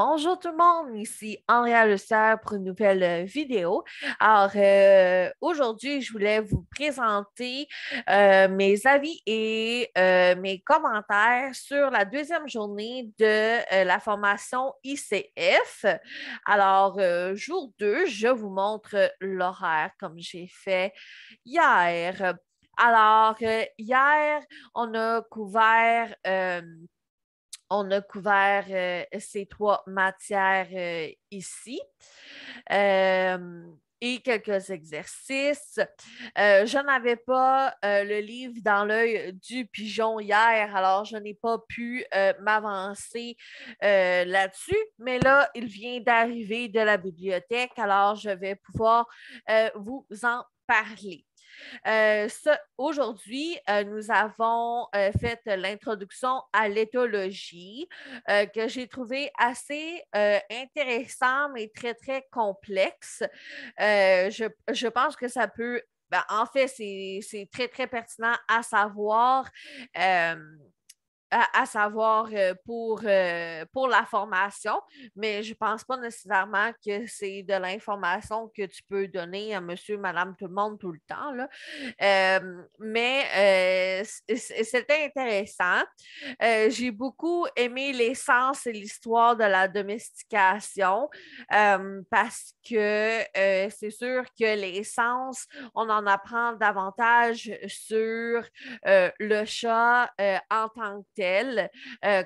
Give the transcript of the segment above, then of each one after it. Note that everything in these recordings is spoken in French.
Bonjour tout le monde, ici Andrea Leclerc pour une nouvelle vidéo. Alors, aujourd'hui, je voulais vous présenter mes avis et mes commentaires sur la deuxième journée de la formation ICF. Alors, jour 2, je vous montre l'horaire comme j'ai fait hier. Alors, hier, on a couvert ces trois matières ici et quelques exercices. Je n'avais pas le livre dans l'œil du pigeon hier, alors je n'ai pas pu m'avancer là-dessus, mais là, il vient d'arriver de la bibliothèque, alors je vais pouvoir vous en parler. Aujourd'hui, nous avons fait l'introduction à l'éthologie que j'ai trouvé assez intéressant, mais très, très complexe. Je pense que ça peut, ben, en fait, c'est très, très pertinent à savoir. Euh, à savoir pour la formation, mais je ne pense pas nécessairement que c'est de l'information que tu peux donner à monsieur, madame, tout le monde tout le temps, là. Mais c'était intéressant. J'ai beaucoup aimé l'essence et l'histoire de la domestication parce que c'est sûr que l'essence, on en apprend davantage sur le chat en tant que tel,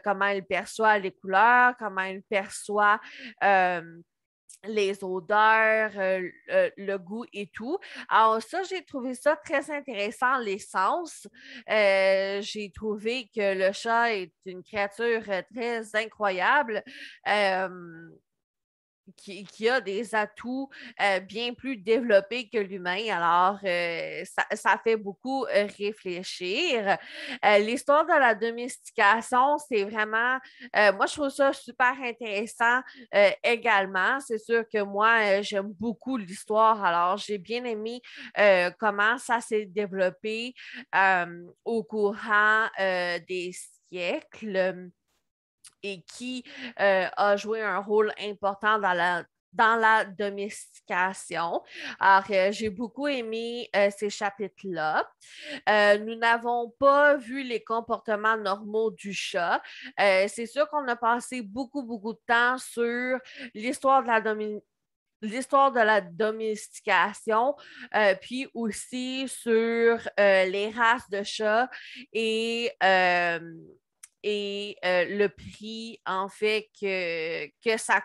comment il perçoit les couleurs, comment il perçoit les odeurs, le goût et tout. Alors ça, j'ai trouvé ça très intéressant, l'essence. J'ai trouvé que le chat est une créature très incroyable. Qui a des atouts bien plus développés que l'humain. Alors, ça fait beaucoup réfléchir. L'histoire de la domestication, c'est vraiment, moi, je trouve ça super intéressant également. C'est sûr que moi, j'aime beaucoup l'histoire. Alors, j'ai bien aimé comment ça s'est développé au courant des siècles et qui a joué un rôle important dans la domestication. Alors, j'ai beaucoup aimé ces chapitres-là. Nous n'avons pas vu les comportements normaux du chat. C'est sûr qu'on a passé beaucoup, beaucoup de temps sur l'histoire de la domestication, puis aussi sur les races de chats et le prix, en fait, que ça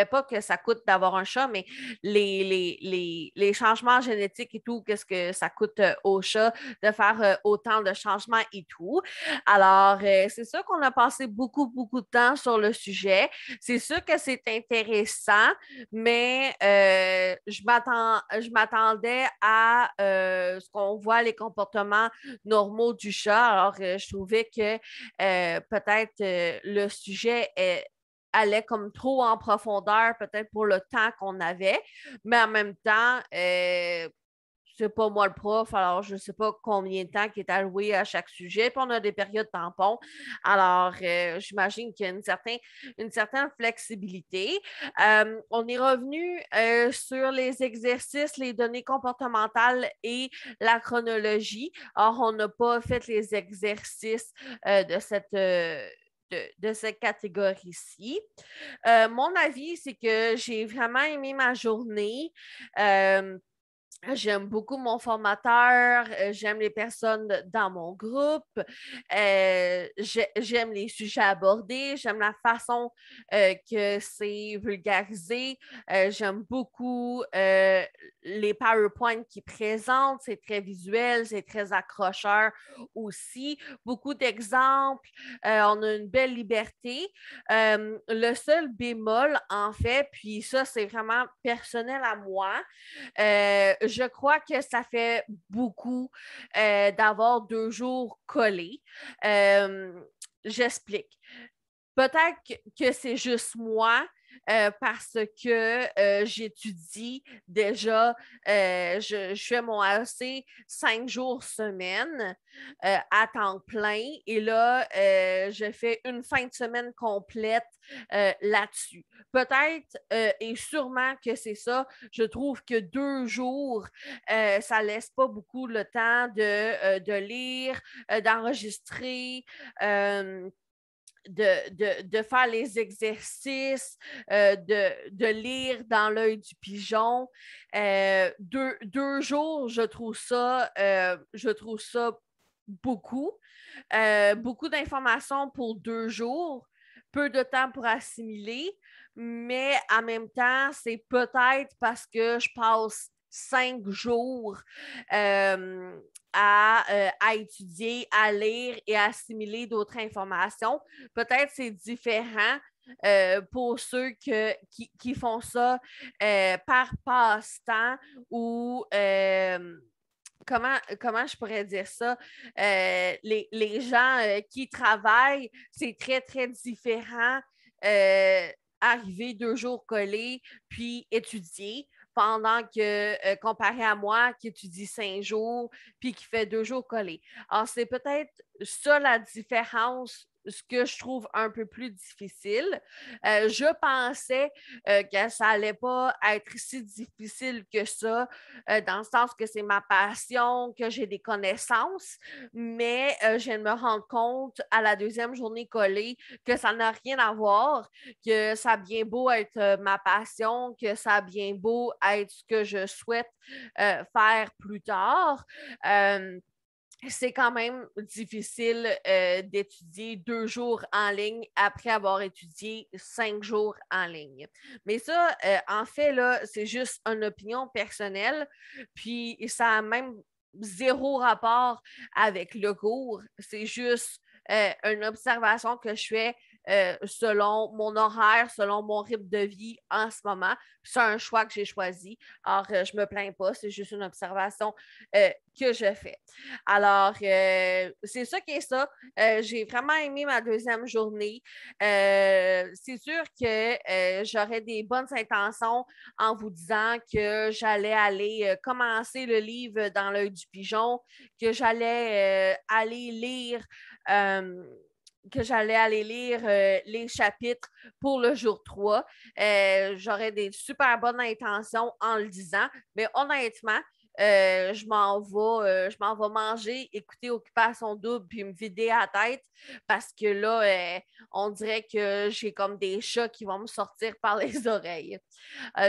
pas que ça coûte d'avoir un chat, mais les changements génétiques et tout, qu'est-ce que ça coûte au chat de faire autant de changements et tout. Alors, c'est sûr qu'on a passé beaucoup, beaucoup de temps sur le sujet. C'est sûr que c'est intéressant, mais je m'attendais à ce qu'on voit les comportements normaux du chat. Alors, je trouvais que peut-être le sujet allait comme trop en profondeur, peut-être pour le temps qu'on avait, mais en même temps, c'est pas moi le prof, alors je ne sais pas combien de temps qui est alloué à chaque sujet, puis on a des périodes tampons, alors j'imagine qu'il y a une certaine flexibilité. On est revenu sur les exercices, les données comportementales et la chronologie. Or, on n'a pas fait les exercices de cette catégorie-ci. Mon avis, c'est que j'ai vraiment aimé ma journée. J'aime beaucoup mon formateur, j'aime les personnes dans mon groupe, j'aime les sujets abordés, j'aime la façon que c'est vulgarisé, j'aime beaucoup les PowerPoint qu'ils présentent, c'est très visuel, c'est très accrocheur aussi, beaucoup d'exemples, on a une belle liberté. Le seul bémol, en fait, puis ça, c'est vraiment personnel à moi, je crois que ça fait beaucoup d'avoir 2 jours collés. J'explique. Peut-être que c'est juste moi, parce que j'étudie déjà, je fais mon AEC 5 jours semaine à temps plein et là, je fais une fin de semaine complète là-dessus. Peut-être et sûrement que c'est ça. Je trouve que 2 jours, ça laisse pas beaucoup le temps de lire, d'enregistrer. De faire les exercices, de lire dans l'œil du pigeon. 2 jours, je trouve ça beaucoup. Beaucoup d'informations pour 2 jours, peu de temps pour assimiler, mais en même temps, c'est peut-être parce que je passe 5 jours à étudier, à lire et à assimiler d'autres informations. Peut-être c'est différent pour ceux qui font ça par passe-temps ou comment je pourrais dire ça? Les gens qui travaillent, c'est très, très différent. Arriver 2 jours collés, puis étudier, pendant que, comparé à moi qui étudie 5 jours, puis qui fait 2 jours collés. Alors, c'est peut-être ça la différence, ce que je trouve un peu plus difficile. Je pensais que ça allait pas être si difficile que ça, dans le sens que c'est ma passion, que j'ai des connaissances, mais je viens de me rendre compte à la deuxième journée collée que ça n'a rien à voir, que ça a bien beau être ma passion, que ça a bien beau être ce que je souhaite faire plus tard. C'est quand même difficile d'étudier 2 jours en ligne après avoir étudié 5 jours en ligne. Mais ça, en fait, là, c'est juste une opinion personnelle, puis ça a même 0 rapport avec le cours. C'est juste une observation que je fais selon mon horaire, selon mon rythme de vie en ce moment. C'est un choix que j'ai choisi. Alors, je ne me plains pas, c'est juste une observation que je fais. Alors, c'est ça qui est ça. J'ai vraiment aimé ma deuxième journée. C'est sûr que j'aurais des bonnes intentions en vous disant que j'allais aller commencer le livre dans l'œil du pigeon, que j'allais aller lire les chapitres pour le jour 3. J'aurais des super bonnes intentions en le disant, mais honnêtement, je m'en vais manger, écouter Occupation Double puis me vider la tête parce que là, on dirait que j'ai comme des chats qui vont me sortir par les oreilles.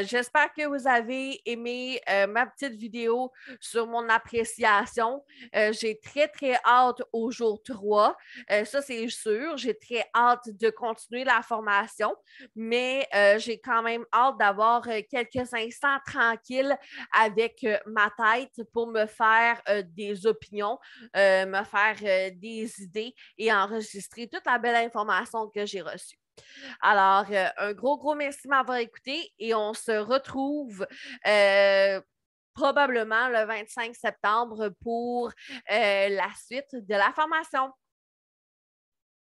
J'espère que vous avez aimé ma petite vidéo sur mon appréciation. J'ai très, très hâte au jour 3. Ça, c'est sûr. J'ai très hâte de continuer la formation, mais j'ai quand même hâte d'avoir quelques instants tranquilles avec ma tête pour me faire des opinions, me faire des idées et enregistrer toute la belle information que j'ai reçue. Alors, un gros, gros merci de m'avoir écouté et on se retrouve probablement le 25 septembre pour la suite de la formation.